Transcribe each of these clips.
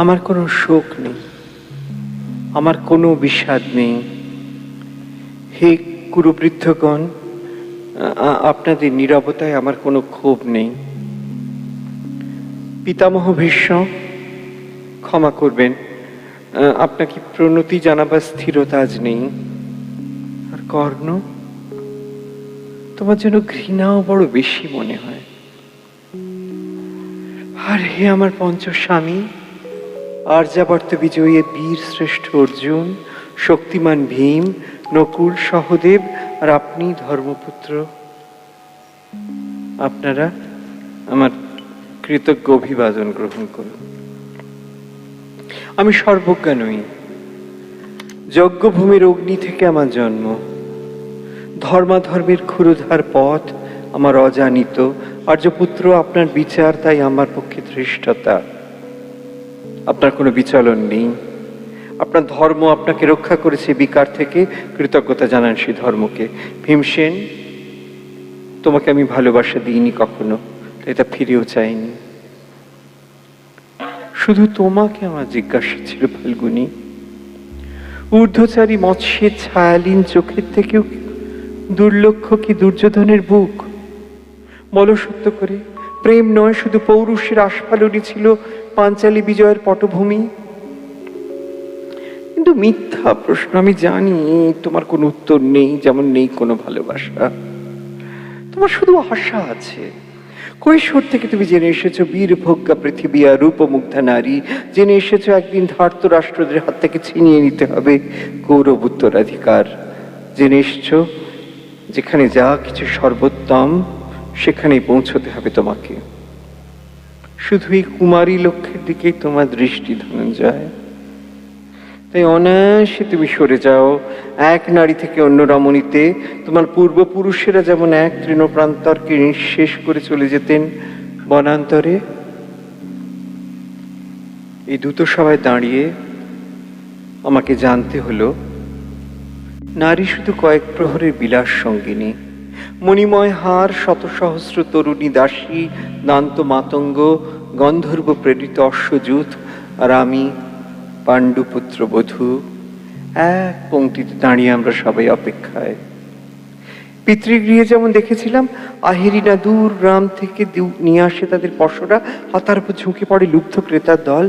আমার কোনো শোক নেই, আমার কোনো বিষাদ নেই। হে কুরুবৃদ্ধগণ, আপনাদের নীরবতায় আমার কোনো ক্ষোভ নেই। পিতামহ ভীষ্ম, ক্ষমা করবেন, আপনাকে প্রণতি জানাবার স্থিরতা আজ নেই। আর কর্ণ, তোমার জন্য ঘৃণাও বড় বেশি মনে হয়। আর হে আমার পঞ্চস্বামী, আর্যাবর্ত বিজয়ী বীর শ্রেষ্ঠ অর্জুন, শক্তিমান ভীম, নকুল, সহদেব আর আপনি ধর্মপুত্র, আপনারা আমার কৃতজ্ঞ অভিবাদন গ্রহণ করুন। আমি সর্বজ্ঞা নই, যজ্ঞভূমির অগ্নি থেকে আমার জন্ম। ধর্মাধর্মের ক্ষুরধার পথ আমার অজানিত। আর্যপুত্র, আপনার বিচার তাই আমার পক্ষে ধৃষ্টতা। আপনার কোনো বিচলন নেই। আপনার ধর্ম আপনাকে রক্ষা করেছে বিকার থেকে, কৃতজ্ঞতা জানান সেই ধর্মকে। ভীমসেন, তোমাকে আমি ভালোবাসা দিইনি কখনো, এটা ফিরেও চাইনি। শুধু তোমাকে আমার জিজ্ঞাসা ছিল ফাল্গুনী, ঊর্ধ্বচারী মৎস্যের ছায়ালীন চোখের থেকেও দুর্লক্ষ কি দুর্যোধনের বুক? বলো সত্য করে, প্রেম নয় শুধু পৌরুষের আস্ফালনই ছিল পাঞ্চালী বিজয়ের পটভূমি? কিন্তু মিথ্যা প্রশ্ন, আমি জানি তোমার কোনো উত্তর নেই, যেমন নেই কোনো ভালোবাসা। তোমার শুধু আশা আছে। কৈশোর থেকে তুমি জেনে এসেছো বীরভোগ্যা পৃথিবী আর রূপমুগ্ধা নারী, জেনে এসেছো একদিন ধার্তরাষ্ট্রদের হাত থেকে ছিনিয়ে নিতে হবে গৌরব উত্তরাধিকার। জেনে এসেছো যেখানে যা কিছু সর্বোত্তম সেখানেই পৌঁছতে হবে তোমাকে। শুধু এই কুমারী লক্ষ্যের দিকেই তোমার দৃষ্টি, ধনঞ্জয়। তাই অনায়াসে তুমি সরে যাও এক নারী থেকে অন্য রমণীতে। তোমার পূর্বপুরুষেরা যেমন এক তৃণপ্রান্তরকে নিঃশেষ করে চলে যেতেন বনান্তরে, এই দ্রুত সভায় দাঁড়িয়ে আমাকে জানতে হলো নারী শুধু কয়েক প্রহরের বিলাস সঙ্গিনী, মণিময় হার, শত সহস্র তরুণী দাসী, দান্ত মাতঙ্গ, গন্ধর্ব প্রেরিত অশ্বযুত, আর আমি পাণ্ডুপুত্র বধূ। এক পংক্তিতে দাঁড়িয়ে আমরা সবাই অপেক্ষায়। পিতৃগৃহে যেমন দেখেছিলাম আহিরিনা দূর গ্রাম থেকে নিয়ে আসে তাদের পশরা, হাতার উপর ঝুঁকে পড়ে লুব্ধ ক্রেতার দল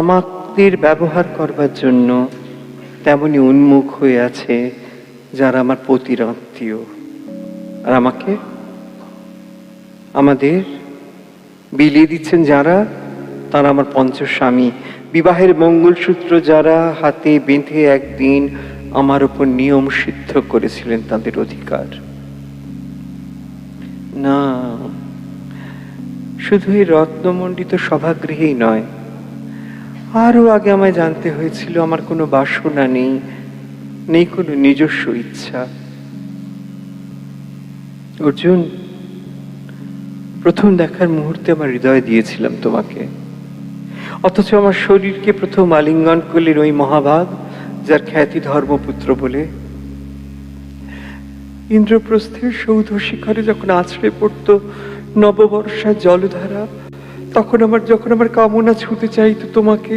আমাদের ব্যবহার করবার জন্য, তেমনি উন্মুখ হয়ে আছে যারা আমার পতির আত্মীয়। আর আমাদের বিলিয়ে দিচ্ছেন যারা, তারা আমার পঞ্চস্বামী। বিবাহের মঙ্গলসূত্র যারা হাতে বেঁধে একদিন আমার উপর নিয়ম সিদ্ধ করেছিলেন তাদের অধিকার। না, শুধু এই রত্নমণ্ডিত সভাগৃহেই নয়, আরো আগে আমায় জানতে হয়েছিল আমার কোনো বাসনা নেই, নেই কোনো নিজস্ব ইচ্ছা। অর্জুন, প্রথম দেখার মুহূর্তে আমার হৃদয় দিয়েছিলাম তোমাকে, অথচ আমার শরীরকে প্রথম আলিঙ্গন করলেন ওই মহাভাগ যার খ্যাতি ধর্মপুত্র বলে। ইন্দ্রপ্রস্থের সৌধ শিখরে যখন আছড়ে পড়ত নববর্ষার জলধারা, যখন আমার কামনা ছুঁতে চাইতো তোমাকে,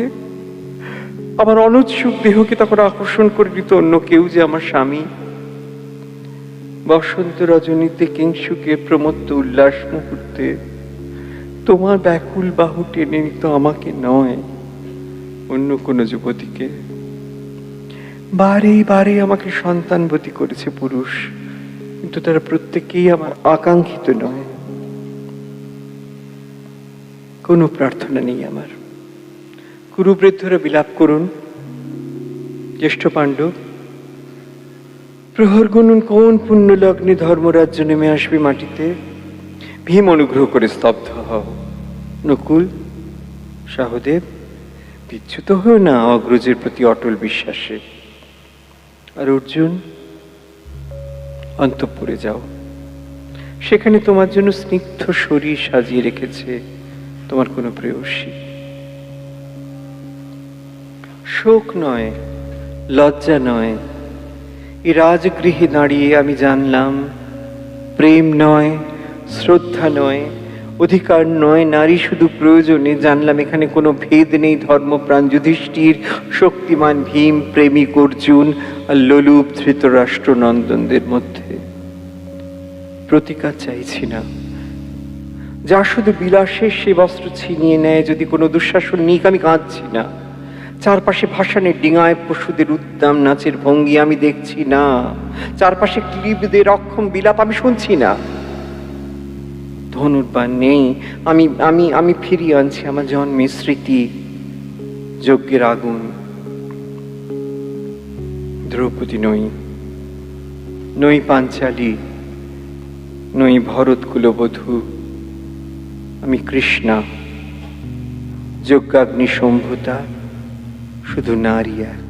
আমার অনুৎসুক দেহকে তখন আকর্ষণ করে নিত অন্য কেউ, যে আমার স্বামী। বসন্ত রজনীতে কিংসুকে প্রমত্ত উল্লাস মুহূর্তে তোমার ব্যাকুল বাহু টেনে নিত আমাকে নয়, অন্য কোনো যুবতীকে। বারে বারে আমাকে সন্তানবতী করেছে পুরুষ, কিন্তু তারা প্রত্যেকেই আমার আকাঙ্ক্ষিত নয়। কোনো প্রার্থনা নেই আমার। কুরুবৃদ্ধরা বিলাপ করুন। জ্যেষ্ঠ পাণ্ডব, প্রহর গুনুন কোন পুণ্য লগ্নে ধর্মরাজ্য নেমে আসবে মাটিতে। ভীম, অনুগ্রহ করে স্তব্ধ হও। নকুল, সহদেব, বিচ্যুত হও না অগ্রজের প্রতি অটল বিশ্বাসে। আর অর্জুন, অন্তঃপুরে যাও, সেখানে তোমার জন্য স্নিগ্ধ শরীর সাজিয়ে রেখেছে তোমার কোনো প্রেয়সী। শোক নয়, লজ্জা নয়, এই রাজগৃহে দাঁড়িয়ে আমি জানলাম প্রেম নয়, শ্রদ্ধা নয়, অধিকার নয়, নারী শুধু প্রয়োজনে। জানলাম এখানে কোনো ভেদ নেই ধর্মপ্রাণ যুধিষ্ঠির, শক্তিমান ভীম, প্রেমিক অর্জুন আর লোলুপ ধৃতরাষ্ট্র নন্দনদের মধ্যে। প্রতিকার চাইছি না, যা শুধু বিলাসের সে বস্ত্র ছিনিয়ে নেয়। যদি কোনো দুঃশাসন নিক, আমি কাঁদছি না। চারপাশে ভাসানের ডিঙায় পশুদের উদ্দাম নাচের ভঙ্গি আমি দেখছি না। চারপাশে ক্লীবদের অক্ষম বিলাপ আমি শুনছি না। ধনুর্বাণ নেই, আমি আমি আমি ফিরিয়ে আনছি আমার জন্মের স্মৃতি, যজ্ঞের আগুন। দ্রৌপদী নই, নই পাঞ্চালী, নই ভরত কুলবধূ, আমি কৃষ্ণা, যজ্ঞাগ্নি সম্ভূতা, শুধু নারী এক।